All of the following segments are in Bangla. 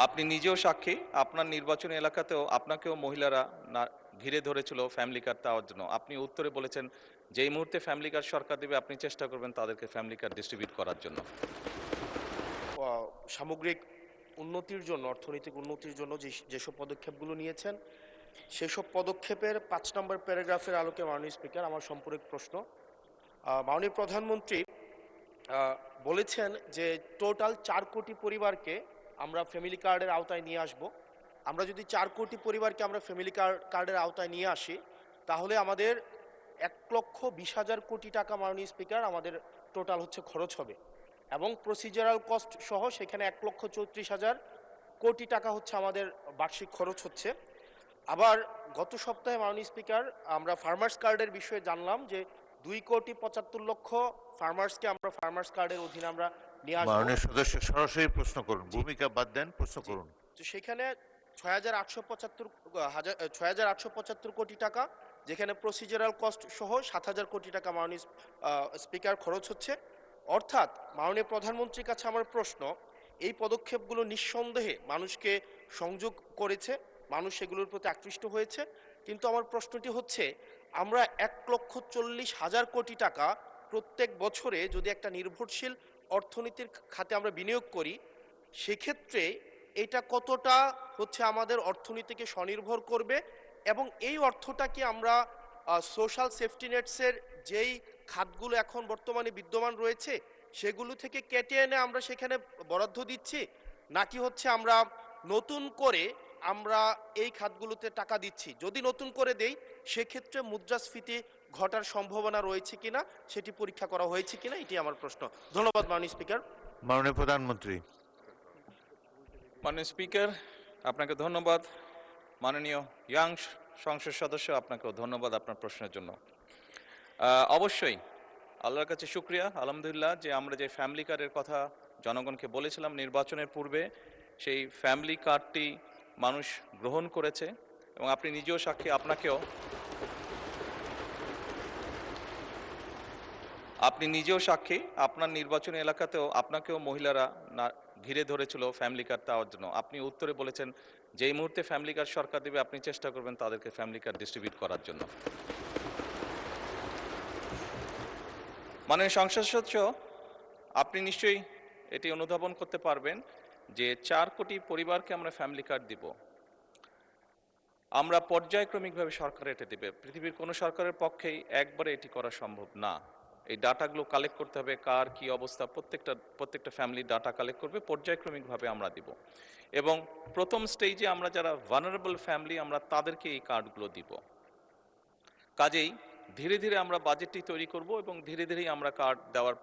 আপনি নিজেও সাক্ষী, আপনার নির্বাচনী এলাকাতেও আপনাকেও মহিলারা না ঘিরে ধরেছিল ফ্যামিলি কার্ড দেওয়ার জন্য। আপনি উত্তরে বলেছেন, যেই মুহূর্তে ফ্যামিলি কার্ড সরকার দেবে আপনি চেষ্টা করবেন তাদেরকে ফ্যামিলি কার্ড ডিস্ট্রিবিউট করার জন্য। সামগ্রিক উন্নতির জন্য, অর্থনৈতিক উন্নতির জন্য যেসব পদক্ষেপগুলো নিয়েছেন, সেসব পদক্ষেপের ৫ নম্বর প্যারাগ্রাফের আলোকে মাননীয় স্পিকার, আমার সম্পূরক প্রশ্ন। মাননীয় প্রধানমন্ত্রী বলেছেন যে টোটাল ৪ কোটি পরিবারকে আমরা ফ্যামিলি কার্ডের আওতায় নিয়ে আসব। আমরা যদি ৪ কোটি পরিবারকে আমরা ফ্যামিলি কার্ডের আওতায় নিয়ে আসি, তাহলে আমাদের ১,২০,০০০ কোটি টাকা মাননীয় স্পিকার আমাদের টোটাল হচ্ছে খরচ হবে, এবং প্রসিজারাল কস্ট সহ সেখানে ১,৩৪,০০০ কোটি টাকা হচ্ছে আমাদের বার্ষিক খরচ হচ্ছে। আবার গত সপ্তাহে মাননীয় স্পিকার আমরা ফার্মার্স কার্ডের বিষয়ে জানলাম যে ২,৭৫,০০,০০০ ফার্মার্সকে আমরা ফার্মার্স কার্ডের অধীনে আমরা নিয়ে আসবো। মাননীয় সদস্য সরাসরি প্রশ্ন করুন, ভূমিকা বাদ দেন, প্রশ্ন করুন। তো সেখানে ৬,৮৭৫ কোটি টাকা, যেখানে প্রসিজারাল কস্ট সহ ৭,০০০ কোটি টাকা মাননীয় স্পিকার খরচ হচ্ছে। অর্থাৎ মাননীয় প্রধানমন্ত্রীর কাছে আমার প্রশ্ন, এই পদক্ষেপগুলো নিঃসন্দেহে মানুষকে সংযোগ করেছে, মানুষ সেগুলোর প্রতি আকৃষ্ট হয়েছে, কিন্তু আমার প্রশ্নটি হচ্ছে, আমরা ১,৪০,০০০ কোটি টাকা প্রত্যেক বছরে যদি একটা নির্ভরশীল অর্থনীতির খাতে আমরা বিনিয়োগ করি, সেক্ষেত্রে এটা কতটা হচ্ছে আমাদের অর্থনীতিকে স্বনির্ভর করবে, এবং এই অর্থটা কি আমরা সোশ্যাল সেফটি নেটসের যেই খাতগুলো এখন বর্তমানে বিদ্যমান রয়েছে সেগুলো থেকে কেটে এনে আমরা সেখানে বরাদ্দ দিচ্ছি, নাকি হচ্ছে আমরা নতুন করে আমরা এই খাতগুলোতে টাকা দিচ্ছি? যদি নতুন করে দেই, সেক্ষেত্রে মুদ্রাস্ফীতি ঘটার সম্ভাবনা রয়েছে কিনা সেটি পরীক্ষা করা হয়েছে কিনা, এটি আমার প্রশ্ন। ধন্যবাদ মাননীয় স্পিকার। মাননীয় প্রধানমন্ত্রী। মাননীয় স্পিকার, আপনাকে ধন্যবাদ। মাননীয় ইয়াং সংসদ সদস্য, আপনাকেও ধন্যবাদ আপনার প্রশ্নের জন্য। অবশ্যই আল্লাহর কাছে শুকরিয়া, আলহামদুলিল্লাহ, যে আমরা যে ফ্যামিলি কার্ডের কথা জনগণকে বলেছিলাম নির্বাচনের পূর্বে, সেই ফ্যামিলি কার্ডটি মানুষ গ্রহণ করেছে, এবং আপনি নিজেও সাক্ষী, আপনি নিজেও সাক্ষী, আপনার নির্বাচনী এলাকাতেও আপনাকেও মহিলারা না ঘিরে ধরেছিল ফ্যামিলি কার্ড দেওয়ার জন্য। আপনি উত্তরে বলেছেন, যেই মুহূর্তে ফ্যামিলি কার্ড সরকার দেবে আপনি চেষ্টা করবেন তাদেরকে ফ্যামিলি কার্ড ডিস্ট্রিবিউট করার জন্য। মাননীয় সংসদ সদস্য, আপনি নিশ্চয়ই এটি অনুধাবন করতে পারবেন যে ৪ কোটি পরিবারকে আমরা ফ্যামিলি কার্ড দিব। আমরা পর্যায়ক্রমিকভাবে সরকার এটা দেবে। পৃথিবীর কোনো সরকারের পক্ষেই একবারে এটি করা সম্ভব না। এই ডাটাগুলো কালেক্ট করতে হবে, কার কি অবস্থা, প্রত্যেকটা ফ্যামিলির ডাটা কালেক্ট করবে, পর্যায়ক্রমিকভাবে আমরা দিব। এবং প্রথম স্টেজে আমরা যারা ভালনারেবল ফ্যামিলি আমরা তাদেরকে এই কার্ডগুলো দিব। কাজেই ধীরে ধীরে আমরা বাজেটটি তৈরি করব, এবং ধীরে ধীরেই আমরা কার্ড দেওয়ার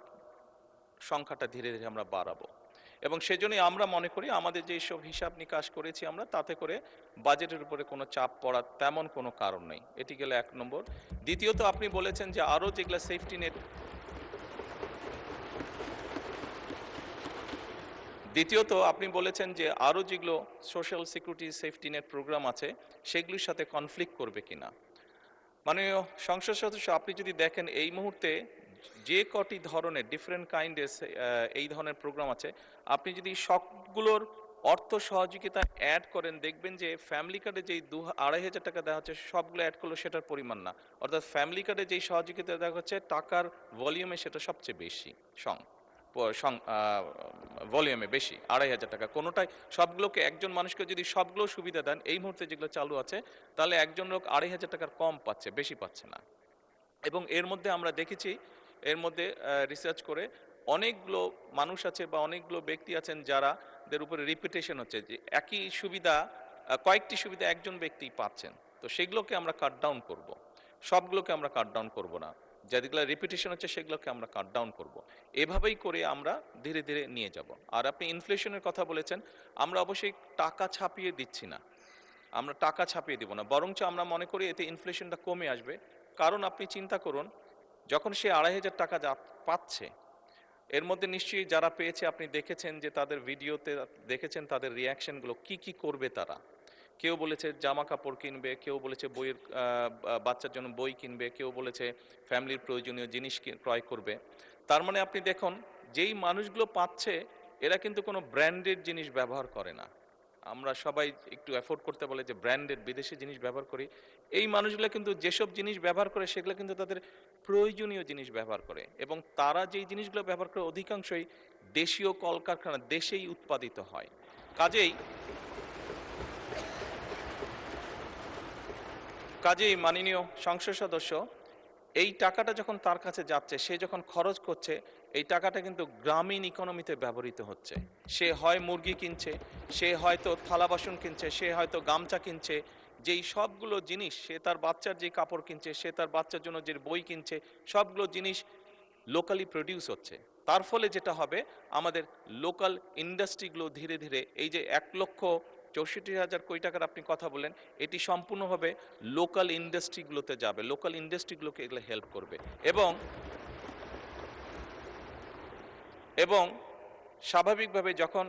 সংখ্যাটা ধীরে ধীরে আমরা বাড়াবো। এবং সেজন্যই আমরা মনে করি আমাদের যে সব হিসাব নিকাশ করেছি আমরা, তাতে করে বাজেটের উপরে কোনো চাপ পড়ার তেমন কোনো কারণ নেই। এটি গেলে ১ নম্বর। দ্বিতীয়ত, আপনি বলেছেন যে আরও যেগুলো সেফটি নেট, যেগুলো social security safety net program আছে সেগুলির সাথে কনফ্লিক্ট করবে কিনা। মাননীয় সংসদ সদস্য, আপনি যদি দেখেন এই মুহূর্তে যে কটি ধরনের ডিফারেন্ট কাইন্ডের এই ধরনের প্রোগ্রাম আছে, আপনি যদি সবগুলোর অর্থ সহযোগিতা অ্যাড করেন, দেখবেন যে ফ্যামিলি কার্ডে যেই ২,৫০০ টাকা দেওয়া হচ্ছে সবগুলো অ্যাড করলেও সেটার পরিমাণ না। অর্থাৎ ফ্যামিলি কার্ডে যেই সহযোগিতা দেওয়া হচ্ছে টাকার ভলিউমে সেটা সবচেয়ে বেশি, ভলিউমে বেশি, ২,৫০০ টাকা কোনোটাই। সবগুলোকে একজন মানুষকে যদি সবগুলো সুবিধা দেন এই মুহূর্তে যেগুলো চালু আছে, তাহলে একজন লোক ২,৫০০ টাকার কম পাচ্ছে, বেশি পাচ্ছে না। এবং এর মধ্যে আমরা দেখেছি, এর মধ্যে রিসার্চ করে অনেকগুলো মানুষ আছে বা অনেকগুলো ব্যক্তি আছেন যাদের উপরে রিপিটেশন হচ্ছে, যে একই সুবিধা কয়েকটি সুবিধা একজন ব্যক্তি পাচ্ছেন। তো সেগুলোকে আমরা কাট ডাউন করবো, সবগুলোকে আমরা কাট ডাউন করবো না, যেগুলো রিপিটেশন হচ্ছে সেগুলোকে আমরা কাট ডাউন করবো। এভাবেই করে আমরা ধীরে ধীরে নিয়ে যাব। আর আপনি ইনফ্লেশনের কথা বলেছেন, আমরা অবশ্যই টাকা ছাপিয়ে দিচ্ছি না, আমরা টাকা ছাপিয়ে দিব না, বরঞ্চ আমরা মনে করি এতে ইনফ্লেশনটা কমে আসবে। কারণ আপনি চিন্তা করুন, যখন সে ২,৫০০ টাকা পাচ্ছে, এর মধ্যে নিশ্চয়ই যারা পেয়েছে আপনি দেখেছেন যে তাদের ভিডিওতে দেখেছেন তাদের রিয়াকশনগুলো, কি করবে তারা। কেউ বলেছে জামা কাপড় কিনবে, কেউ বলেছে বাচ্চার জন্য বই কিনবে, কেউ বলেছে ফ্যামিলির প্রয়োজনীয় জিনিস ক্রয় করবে। তার মানে আপনি দেখুন, যেই মানুষগুলো পাচ্ছে এরা কিন্তু কোনো ব্র্যান্ডেড জিনিস ব্যবহার করে না, আমরা সবাই একটু অ্যাফোর্ড করতে বলে যে ব্র্যান্ডেড বিদেশি জিনিস ব্যবহার করি, এই মানুষগুলো কিন্তু যেসব জিনিস ব্যবহার করে সেগুলো কিন্তু তাদের প্রয়োজনীয় জিনিস ব্যবহার করে, এবং তারা যেই জিনিসগুলো ব্যবহার করে অধিকাংশই দেশীয় কলকারখানা দেশেই উৎপাদিত হয়। কাজেই মাননীয় সংসদ সদস্য, এই টাকাটা যখন তার কাছে যাচ্ছে, সে যখন খরচ করছে, এই টাকাটা কিন্তু গ্রামীণ ইকোনমিতে ব্যবহৃত হচ্ছে। সে হয় মুরগি কিনছে, সে হয়তো থালা বাসন কিনছে, সে হয়তো গামছা কিনছে, যেই সবগুলো জিনিস, সে তার বাচ্চার যে কাপড় কিনছে, সে তার বাচ্চার জন্য যে বই কিনছে, সবগুলো জিনিস লোকালি প্রডিউস হচ্ছে। তার ফলে যেটা হবে, আমাদের লোকাল ইন্ডাস্ট্রিগুলো ধীরে ধীরে, এই যে 1,64,000 কোটি টাকার আপনি কথা বললেন, এটি সম্পূর্ণভাবে লোকাল ইন্ডাস্ট্রিগুলোতে যাবে, লোকাল ইন্ডাস্ট্রিগুলোকে এগুলো হেল্প করবে। এবং স্বাভাবিকভাবে যখন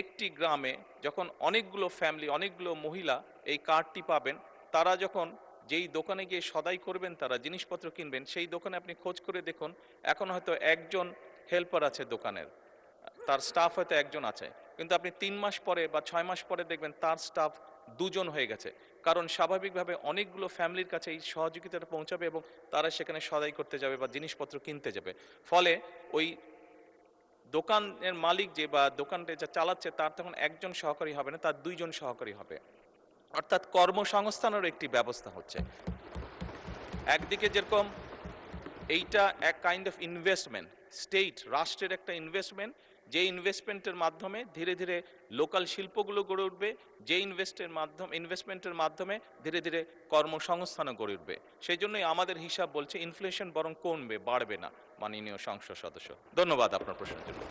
একটি গ্রামে যখন অনেকগুলো ফ্যামিলি, অনেকগুলো মহিলা এই কার্ডটি পাবেন, তারা যখন যেই দোকানে গিয়ে সদাই করবেন, তারা জিনিসপত্র কিনবেন, সেই দোকানে আপনি খোঁজ করে দেখুন, এখন হয়তো একজন হেল্পার আছে দোকানের, তার স্টাফ হয়তো একজন আছে, কিন্তু আপনি 3 মাস পরে বা 6 মাস পরে দেখবেন তার স্টাফ 2 জন হয়ে গেছে। কারণ স্বাভাবিকভাবে অনেকগুলো ফ্যামিলির কাছে এই সহযোগিতাটা পৌঁছাবে এবং তারা সেখানে সদাই করতে যাবে বা জিনিসপত্র কিনতে যাবে। ফলে ওই দোকানের মালিক যে বা দোকানটা যা চালাচ্ছে, তার তখন একজন সহকারী হবে না, তার 2 জন সহকারী হবে। অর্থাৎ কর্মসংস্থানের একটি ব্যবস্থা হচ্ছে। একদিকে যেরকম এইটা এক কাইন্ড অফ ইনভেস্টমেন্ট, স্টেট রাষ্ট্রের একটা ইনভেস্টমেন্ট, যে ইনভেস্টমেন্টের মাধ্যমে ধীরে ধীরে লোকাল শিল্পগুলো গড়ে উঠবে, যে ইনভেস্টমেন্টের মাধ্যমে ধীরে ধীরে কর্মসংস্থানও গড়ে উঠবে। সেই জন্যই আমাদের হিসাব বলছে ইনফ্লেশন বরং কমবে, বাড়বে না। মাননীয় সংসদ সদস্য, ধন্যবাদ আপনার প্রশ্নের জন্য।